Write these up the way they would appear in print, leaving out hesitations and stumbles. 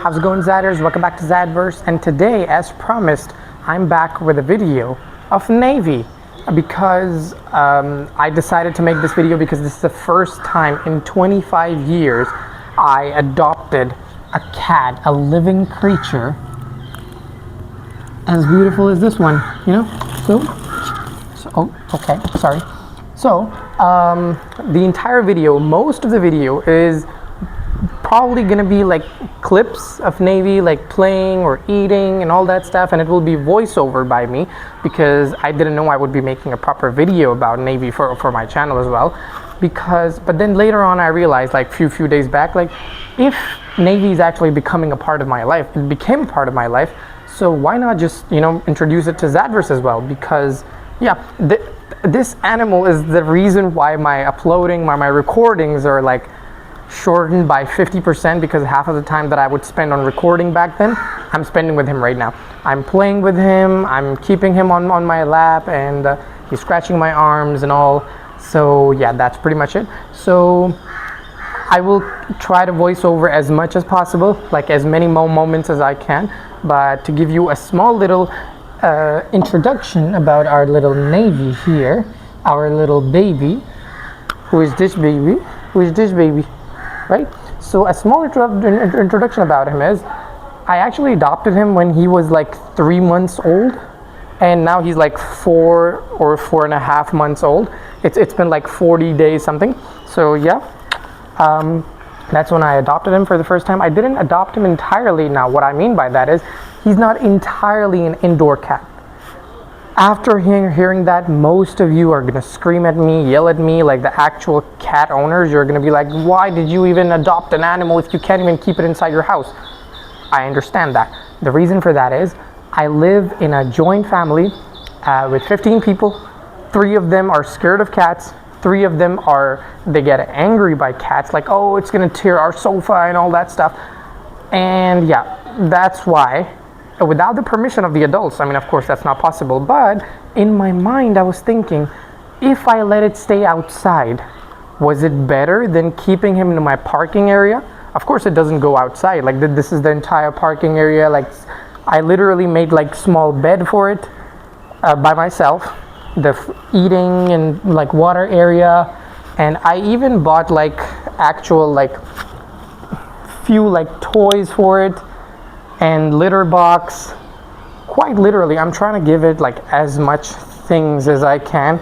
how's it going, Zadders? Welcome back to ZadVerse, and today, as promised, I'm back with a video of Navy because I decided to make this video because this is the first time in 25 years I adopted a cat, a living creature as beautiful as this one, you know? Okay, sorry. So, the entire video, most of the video is probably gonna be like clips of Navy like playing or eating and all that stuff, and it will be voiceover by me because I didn't know I would be making a proper video about Navy for my channel as well. But then later on I realized, like few days back, like if Navy is actually becoming a part of my life, it became a part of my life, so why not just, you know, introduce it to ZadVerse as well? Because yeah, this animal is the reason why my uploading, my recordings are like shortened by 50%, because half of the time that I would spend on recording back then, I'm spending with him right now. I'm playing with him, I'm keeping him on my lap, and he's scratching my arms and all. So yeah, that's pretty much it. So I will try to voice over as much as possible, like as many moments as I can, but to give you a small little introduction about our little Navy here, our little baby. Who is this baby? Who is this baby? Right? So a small introduction about him is, I actually adopted him when he was like 3 months old, and now he's like 4 or 4.5 months old. It's been like 40 days something. So yeah, that's when I adopted him for the first time. I didn't adopt him entirely. Now what I mean by that is, he's not entirely an indoor cat. After hearing that, most of you are gonna scream at me, yell at me, like the actual cat owners. You're gonna be like, why did you even adopt an animal if you can't even keep it inside your house? I understand that. The reason for that is, I live in a joint family with 15 people. 3 of them are scared of cats. 3 of them they get angry by cats, like, oh, it's gonna tear our sofa and all that stuff. And yeah, that's why, without the permission of the adults, I mean, of course that's not possible, but in my mind I was thinking, if I let it stay outside, was it better than keeping him in my parking area? Of course it doesn't go outside. Like this is the entire parking area. Like I literally made like small bed for it by myself, the eating and like water area, and I even bought like actual like few like toys for it, and litter box. Quite literally, I'm trying to give it like as much things as I can,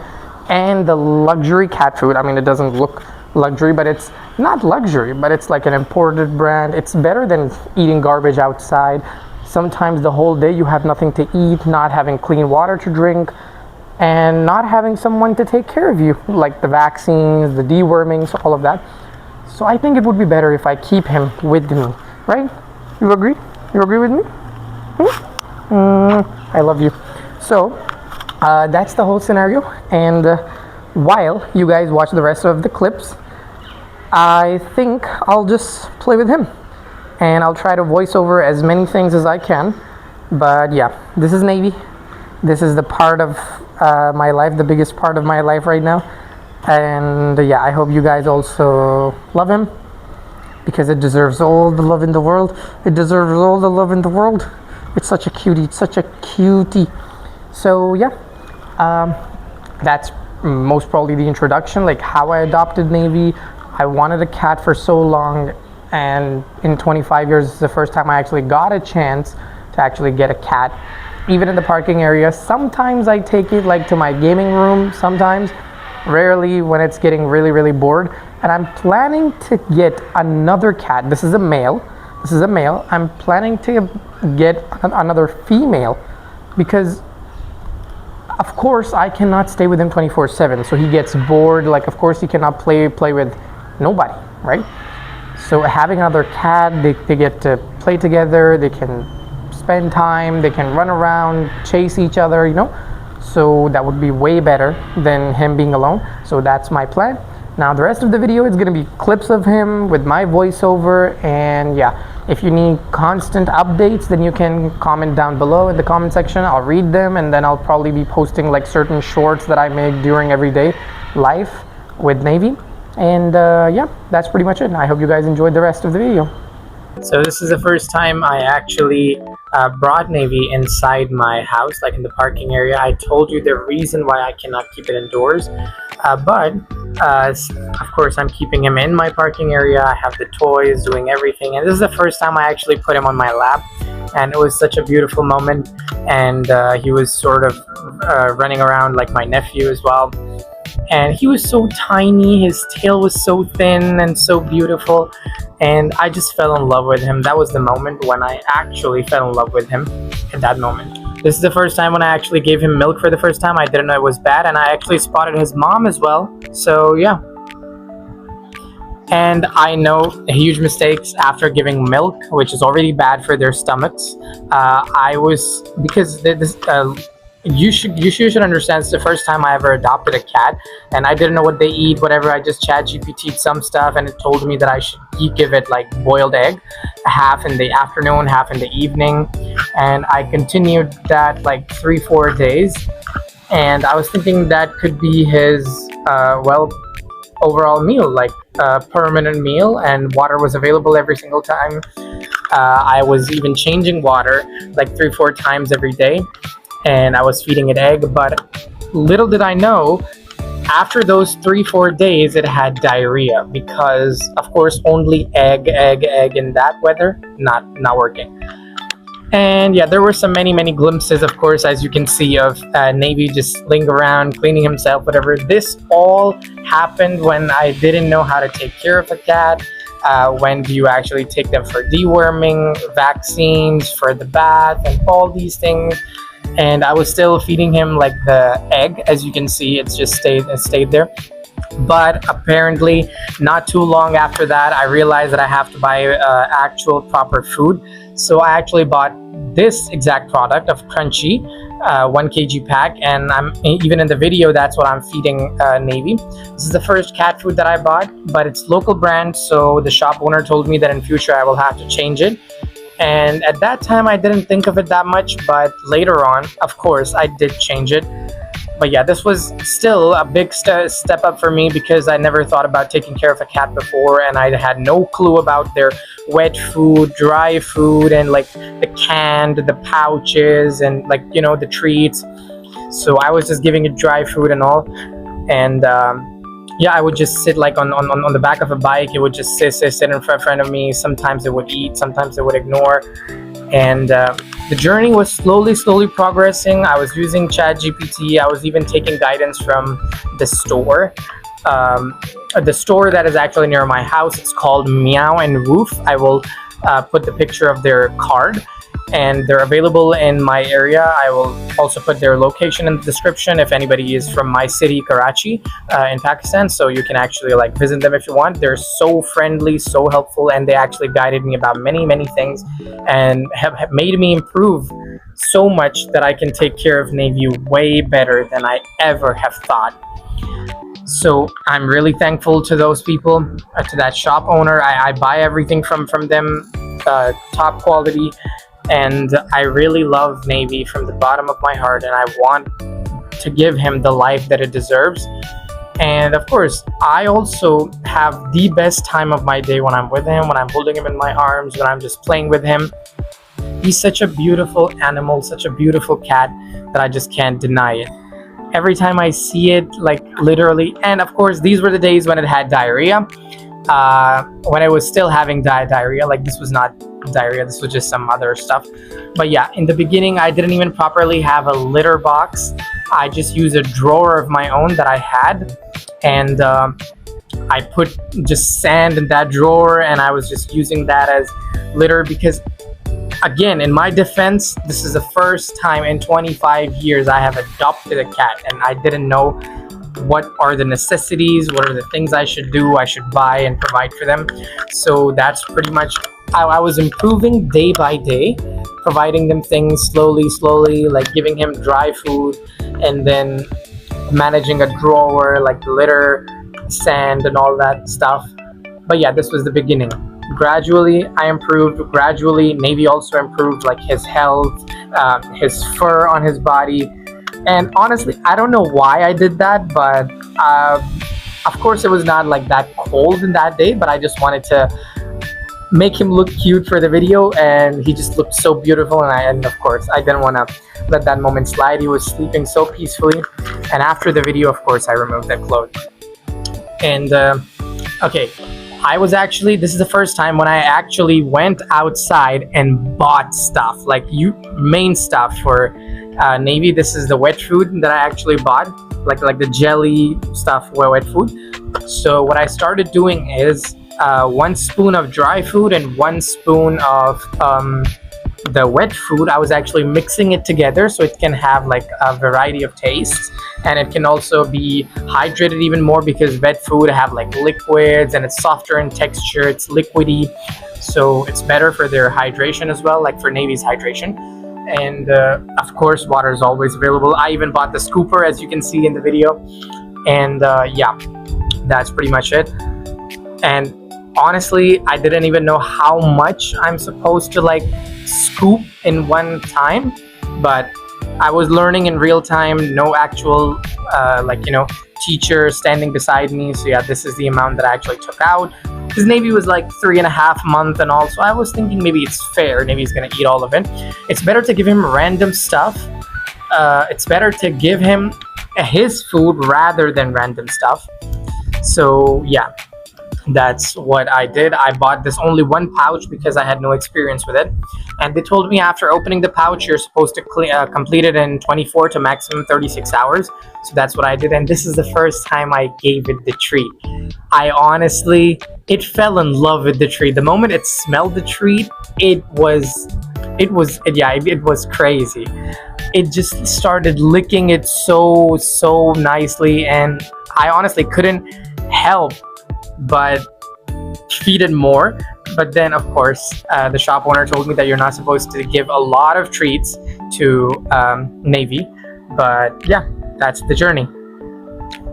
and the luxury cat food. I mean, it doesn't look luxury, but it's not luxury, but it's like an imported brand. It's better than eating garbage outside. Sometimes the whole day you have nothing to eat, not having clean water to drink, and not having someone to take care of you, like the vaccines, the dewormings, all of that. So I think it would be better if I keep him with me, right? You agree? You agree with me? I love you. So that's the whole scenario, and while you guys watch the rest of the clips, I think I'll just play with him, and I'll try to voice over as many things as I can. But yeah, this is Navy. This is the part of my life, the biggest part of my life right now, and yeah, I hope you guys also love him, because it deserves all the love in the world. It deserves all the love in the world. It's such a cutie. It's such a cutie. So yeah, that's most probably the introduction, like how I adopted Navy. I wanted a cat for so long, and in 25 years, it's the first time I actually got a chance to actually get a cat, even in the parking area. Sometimes I take it like to my gaming room, sometimes, rarely when it's getting really bored. And I'm planning to get another cat. This is a male. I'm planning to get another female, because of course I cannot stay with him 24/7. So he gets bored. Like, of course he cannot play with nobody, right? So having another cat, they get to play together. They can spend time. They can run around, chase each other, you know. So that would be way better than him being alone. So that's my plan. Now the rest of the video is going to be clips of him with my voiceover, and yeah, if you need constant updates, then you can comment down below in the comment section. I'll read them, and then I'll probably be posting like certain shorts that I make during everyday life with Navy. And yeah, that's pretty much it. I hope you guys enjoyed the rest of the video. So this is the first time I actually brought Navy inside my house, like in the parking area. I told you the reason why I cannot keep it indoors, but of course I'm keeping him in my parking area. I have the toys, doing everything, and this is the first time I actually put him on my lap, and it was such a beautiful moment. And he was sort of running around like my nephew as well. And he was so tiny, his tail was so thin and so beautiful, and I just fell in love with him. That was the moment when I actually fell in love with him, in that moment. This is the first time when I actually gave him milk for the first time. I didn't know it was bad, and I actually spotted his mom as well. So yeah. And I know huge mistakes after giving milk, which is already bad for their stomachs. You should understand, it's the first time I ever adopted a cat, and I didn't know what they eat, whatever. I just chat GPT'd some stuff, and it told me that I should give it like boiled egg, half in the afternoon, half in the evening. And I continued that like 3-4 days, and I was thinking that could be his overall meal, like a permanent meal, and water was available every single time. I was even changing water like 3-4 times every day, and I was feeding it egg. But little did I know, after those 3-4 days it had diarrhea, because of course only egg in that weather, not working. And yeah, there were some many glimpses, of course, as you can see, of Navy just laying around, cleaning himself, whatever. This all happened when I didn't know how to take care of a cat. When do you actually take them for deworming, vaccines, for the bath, and all these things. And I was still feeding him like the egg, as you can see. It's just stayed there. But apparently not too long after that, I realized that I have to buy actual proper food. So I actually bought this exact product of Crunchy, 1 kg pack, and I'm even in the video, that's what I'm feeding Navy. This is the first cat food that I bought, but it's local brand, so the shop owner told me that in future I will have to change it. And at that time I didn't think of it that much, but later on, of course, I did change it. But yeah, this was still a big step up for me, because I never thought about taking care of a cat before, and I had no clue about their wet food, dry food, and like the canned, the pouches, and like, you know, the treats. So I was just giving it dry food and all. And yeah, I would just sit like on the back of a bike. It would just sit in front of me. Sometimes it would eat, sometimes it would ignore. And the journey was slowly progressing. I was using ChatGPT. I was even taking guidance from the store. The store that is actually near my house, it's called Meow and Woof. I will put the picture of their card, and they're available in my area. I will also put their location in the description if anybody is from my city, Karachi, in Pakistan, so you can actually like visit them if you want. They're so friendly, so helpful, and they actually guided me about many things, and have made me improve so much that I can take care of Navy way better than I ever have thought. So I'm really thankful to those people, to that shop owner. I buy everything from them, top quality. And I really love Navy from the bottom of my heart, and I want to give him the life that it deserves. And of course, I also have the best time of my day when I'm with him, when I'm holding him in my arms, when I'm just playing with him. He's such a beautiful animal, such a beautiful cat, that I just can't deny it. Every time I see it, like literally, and of course, these were the days when it had diarrhea, when I was still having diarrhea. Like, this was not diarrhea, this was just some other stuff. But yeah, in the beginning I didn't even properly have a litter box. I just used a drawer of my own that I had, and I put just sand in that drawer, and I was just using that as litter, because again, in my defense, this is the first time in 25 years I have adopted a cat, and I didn't know what are the necessities, what are the things I should do, I should buy and provide for them. So that's pretty much how I was improving day by day, providing them things slowly, like giving him dry food, and then managing a drawer, like litter, sand, and all that stuff. But yeah, this was the beginning. Gradually I improved. Gradually Navy also improved, like his health, his fur on his body. And honestly, I don't know why I did that, but of course it was not like that cold in that day, but I just wanted to make him look cute for the video, and he just looked so beautiful, and of course I didn't want to let that moment slide. He was sleeping so peacefully, and after the video, of course, I removed that clothes. And okay, this is the first time when I actually went outside and bought stuff, like main stuff for Navy. This is the wet food that I actually bought, like the jelly stuff, wet food. So what I started doing is 1 spoon of dry food and 1 spoon of the wet food. I was actually mixing it together so it can have like a variety of tastes, and it can also be hydrated even more, because wet food have like liquids and it's softer in texture, it's liquidy, so it's better for their hydration as well, like for Navy's hydration. And of course, water is always available. I even bought the scooper, as you can see in the video. And yeah, that's pretty much it. And honestly, I didn't even know how much I'm supposed to like scoop in one time, but I was learning in real time, no actual teacher standing beside me. So yeah, this is the amount that I actually took out. His Navy was like 3.5 months and all, so I was thinking maybe it's fair, Navy's gonna eat all of it. It's better to give him random stuff. It's better to give him his food rather than random stuff. So yeah, that's what I did. I bought this only 1 pouch because I had no experience with it, and they told me after opening the pouch you're supposed to complete it in 24 to maximum 36 hours. So that's what I did, and this is the first time I gave it the treat. I honestly, it fell in love with the treat. The moment it smelled the treat, it was crazy. It just started licking it so nicely, and I honestly couldn't help but feed it more. But then of course the shop owner told me that you're not supposed to give a lot of treats to Navy. But yeah, that's the journey.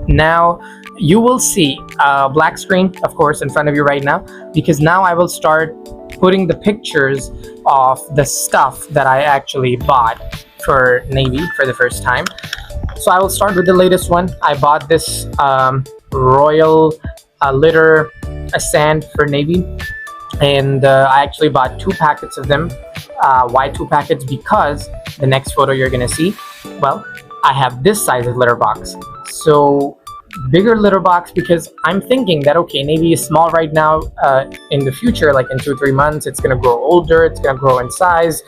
Now you will see a black screen, of course, in front of you right now, because now I will start putting the pictures of the stuff that I actually bought for Navy for the first time. So I will start with the latest one. I bought this royal litter sand for Navy, and I actually bought 2 packets of them. Why 2 packets? Because the next photo you're gonna see, well, I have this size of litter box, so bigger litter box, because I'm thinking that okay, Navy is small right now, in the future, like in 2-3 months, it's gonna grow older, it's gonna grow in size,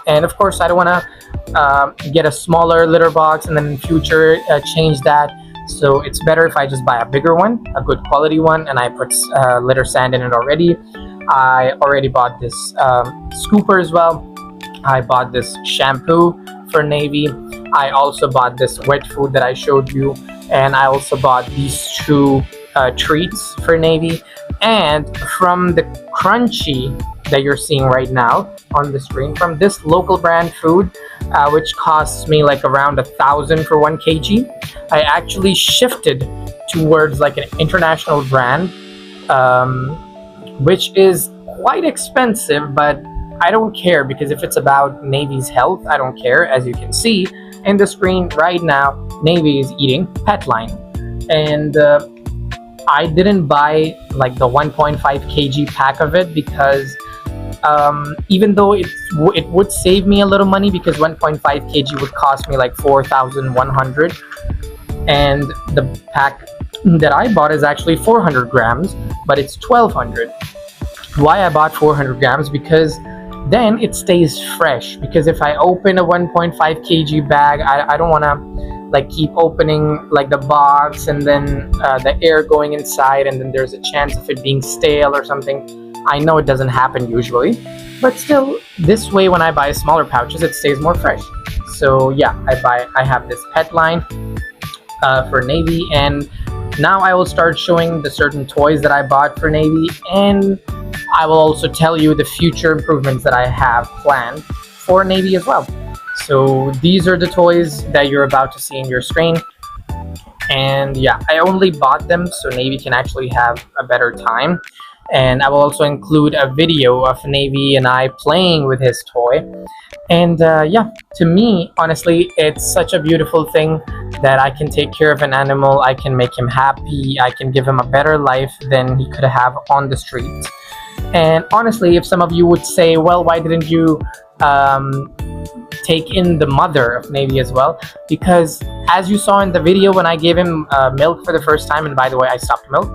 and of course I don't want to get a smaller litter box and then in future change that. So it's better if I just buy a bigger one, a good quality one, and I put litter sand in it already. I already bought this scooper as well. I bought this shampoo for Navy. I also bought this wet food that I showed you, and I also bought these 2 treats for Navy. And from the crunchy that you're seeing right now on the screen, from this local brand food, which costs me like around 1,000 for 1 kg, I actually shifted towards like an international brand, which is quite expensive, but I don't care, because if it's about Navy's health, I don't care. As you can see in the screen right now, Navy is eating Petline, and I didn't buy like the 1.5 kg pack of it, because even though it would save me a little money, because 1.5 kg would cost me like 4,100, and the pack that I bought is actually 400 grams, but it's 1,200. Why I bought 400 grams? Because then it stays fresh, because if I open a 1.5 kg bag, I don't want to like keep opening like the box and then the air going inside, and then there's a chance of it being stale or something. I know it doesn't happen usually, but still, this way when I buy smaller pouches, it stays more fresh. So yeah, I have this Petline for Navy, and now I will start showing the certain toys that I bought for Navy, and I will also tell you the future improvements that I have planned for Navy as well. So these are the toys that you're about to see in your screen. And yeah, I only bought them so Navy can actually have a better time. And I will also include a video of Navy and I playing with his toy. And yeah, to me, honestly, it's such a beautiful thing that I can take care of an animal, I can make him happy, I can give him a better life than he could have on the street. And honestly, if some of you would say, well, why didn't you take in the mother of Navy as well? Because as you saw in the video when I gave him milk for the first time, and by the way, I stopped milk,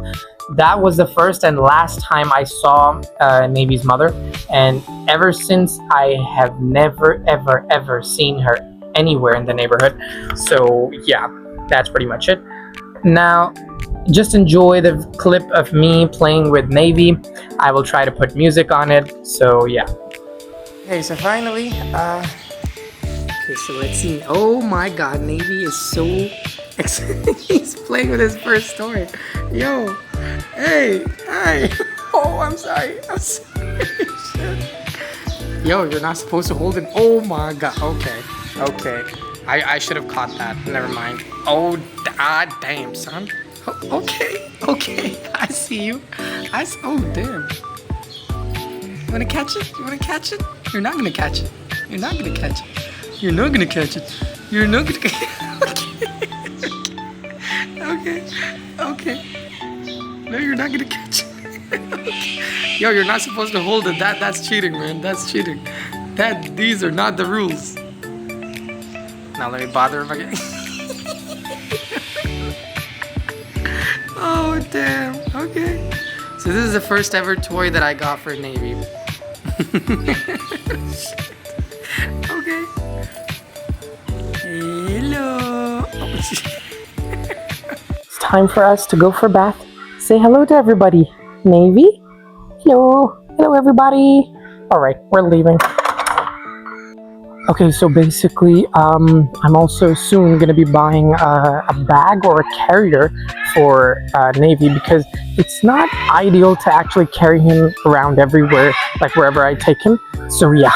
that was the first and last time I saw Navy's mother. And ever since, I have never, ever, ever seen her anywhere in the neighborhood. So yeah, that's pretty much it. Now, just enjoy the clip of me playing with Navy. I will try to put music on it, so yeah. Okay, so finally, okay, so let's see. Oh my god, Navy is so excited. He's playing with his first toy. Yo, hey, hi. Oh, I'm sorry. Yo, you're not supposed to hold it. Oh my god, okay. I should have caught that. Never mind. Oh, damn, son. Oh, okay. I see you. Oh, damn. You wanna catch it? You're not gonna catch it. You're not gonna catch it. You're not gonna catch it. Okay. No, you're not gonna catch it. Yo, you're not supposed to hold it. That's cheating, man. That's cheating. These are not the rules. Now let me bother him again. Oh, damn. Okay. So this is the first ever toy that I got for Navy. Okay. Hello. It's time for us to go for a bath. Say hello to everybody. Navy? Hello. Hello, everybody. All right, we're leaving. Okay, so basically, I'm also soon going to be buying a bag or a carrier for Navy, because it's not ideal to actually carry him around everywhere, like wherever I take him. So yeah,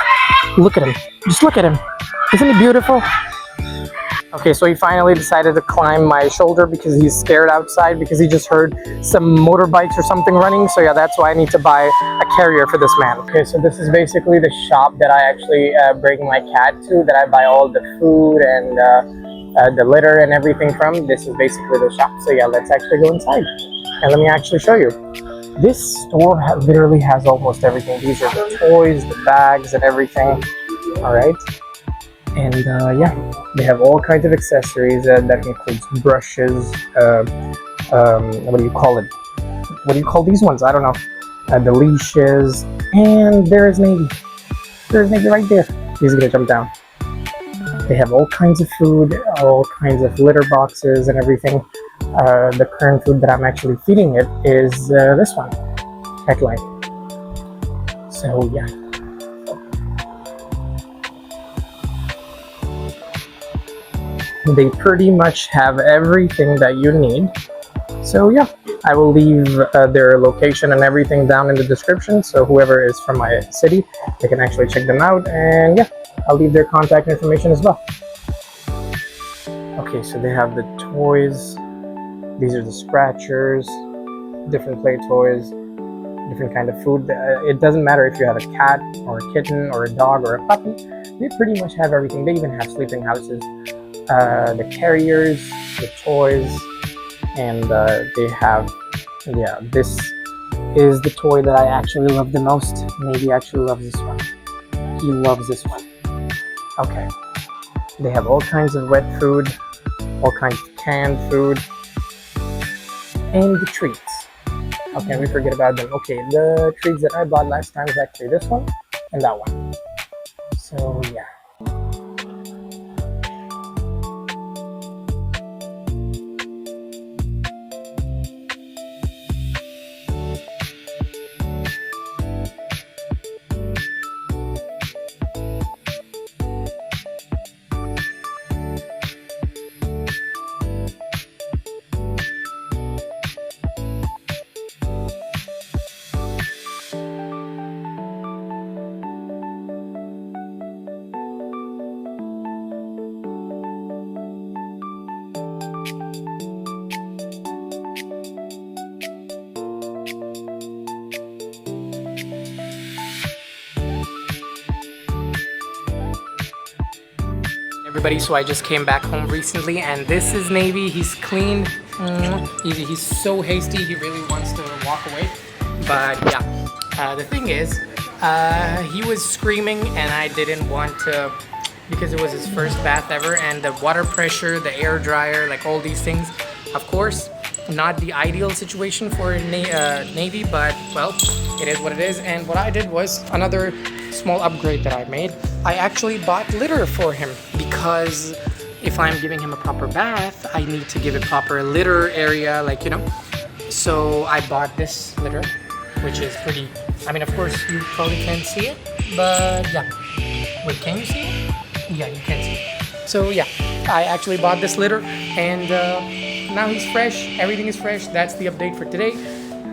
look at him. Just look at him. Isn't he beautiful? Okay, so he finally decided to climb my shoulder because he's scared outside because he just heard some motorbikes or something running. So yeah, that's why I need to buy a carrier for this man. Okay, so this is basically the shop that I actually bring my cat to, that I buy all the food and the litter and everything from. This is basically the shop. So yeah, let's actually go inside and let me actually show you. This store literally has almost everything. These are the toys, the bags, and everything. All right. And yeah, they have all kinds of accessories that includes brushes, what do you call it? What do you call these ones? I don't know. The leashes, and there's Navy. There's Navy right there. He's gonna jump down. They have all kinds of food, all kinds of litter boxes and everything. The current food that I'm actually feeding it is this one, Kitten. So yeah. They pretty much have everything that you need. So yeah, I will leave their location and everything down in the description, so whoever is from my city, they can actually check them out. And yeah, I'll leave their contact information as well. Okay, so they have the toys. These are the scratchers, different play toys, different kind of food. It doesn't matter if you have a cat or a kitten or a dog or a puppy. They pretty much have everything. They even have sleeping houses. The carriers, the toys, and they have, yeah, this is the toy that I actually love the most. Navy actually loves this one. He loves this one. Okay. They have all kinds of wet food, all kinds of canned food, and the treats. How can we forget about them? Okay, the treats that I bought last time was actually this one and that one. So yeah. Everybody, so I just came back home recently, and this is Navy. He's clean. He's so hasty, he really wants to walk away, but yeah, The thing is, he was screaming and I didn't want to, because it was his first bath ever, and the water pressure, the air dryer, like all these things, of course, not the ideal situation for a Navy, but well, it is what it is. And what I did was another small upgrade that I made. I actually bought litter for him, because if I'm giving him a proper bath, I need to give a proper litter area, like, you know. So I bought this litter, which is pretty, I mean, of course, you probably can't see it, but yeah. Wait, can you see it? Yeah, you can see it. So yeah, I actually bought this litter, and now he's fresh. Everything is fresh. That's the update for today.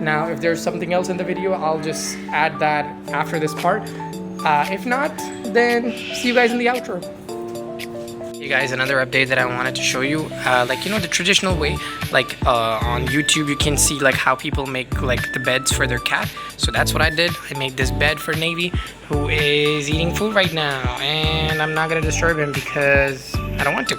Now, if there's something else in the video, I'll just add that after this part. If not, then see you guys in the outro. Hey guys, another update that I wanted to show you, like, you know, the traditional way, like on YouTube you can see like how people make like the beds for their cat. So that's what I did. I made this bed for Navy, who is eating food right now, and I'm not gonna disturb him because I don't want to.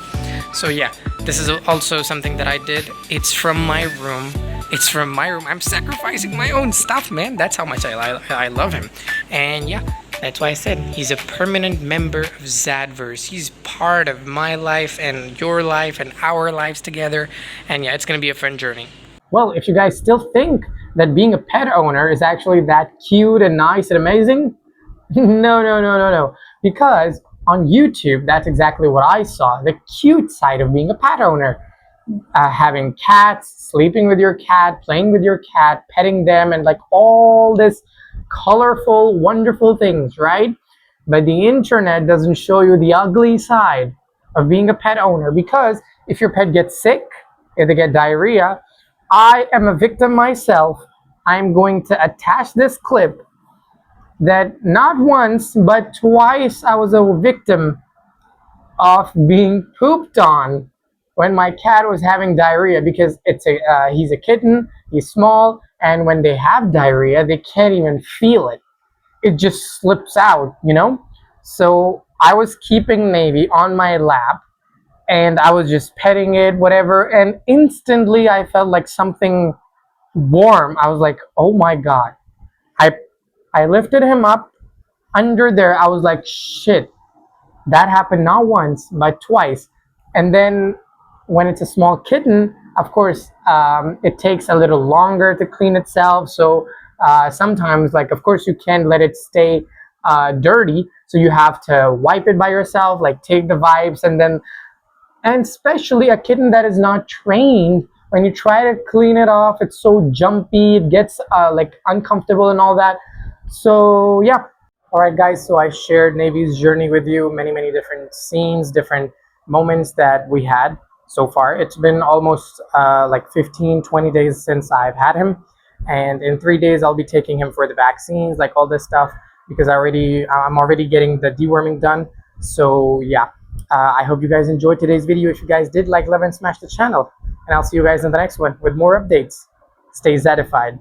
So yeah, this is also something that I did. It's from my room. It's from my room. I'm sacrificing my own stuff, man. That's how much I love him. And yeah, that's why I said he's a permanent member of ZadVerse. He's part of my life and your life and our lives together. And yeah, it's going to be a fun journey. Well, if you guys still think that being a pet owner is actually that cute and nice and amazing, no. Because on YouTube, that's exactly what I saw. The cute side of being a pet owner. Having cats, sleeping with your cat, playing with your cat, petting them, and like all this colorful, wonderful things, right? But the internet doesn't show you the ugly side of being a pet owner, because if your pet gets sick, if they get diarrhea, I am a victim myself. I'm going to attach this clip that not once but twice I was a victim of being pooped on when my cat was having diarrhea, because he's a kitten, he's small, and when they have diarrhea, they can't even feel it. It just slips out, you know? So I was keeping Navy on my lap, and I was just petting it, whatever, and instantly I felt like something warm. I was like, oh my God. I lifted him up under there. I was like, shit. That happened not once, but twice. And then when it's a small kitten, of course, it takes a little longer to clean itself. So sometimes, like, of course, you can't let it stay dirty. So you have to wipe it by yourself, like take the wipes, and especially a kitten that is not trained, when you try to clean it off, it's so jumpy, it gets like uncomfortable and all that. So yeah. Alright guys, so I shared Navy's journey with you, many different scenes, different moments that we had so far. It's been almost like 15-20 days since I've had him, and in 3 days I'll be taking him for the vaccines, like all this stuff, because I'm already getting the deworming done. So yeah, I hope you guys enjoyed today's video. If you guys did, like, love, and smash the channel, and I'll see you guys in the next one with more updates. Stay Zadified.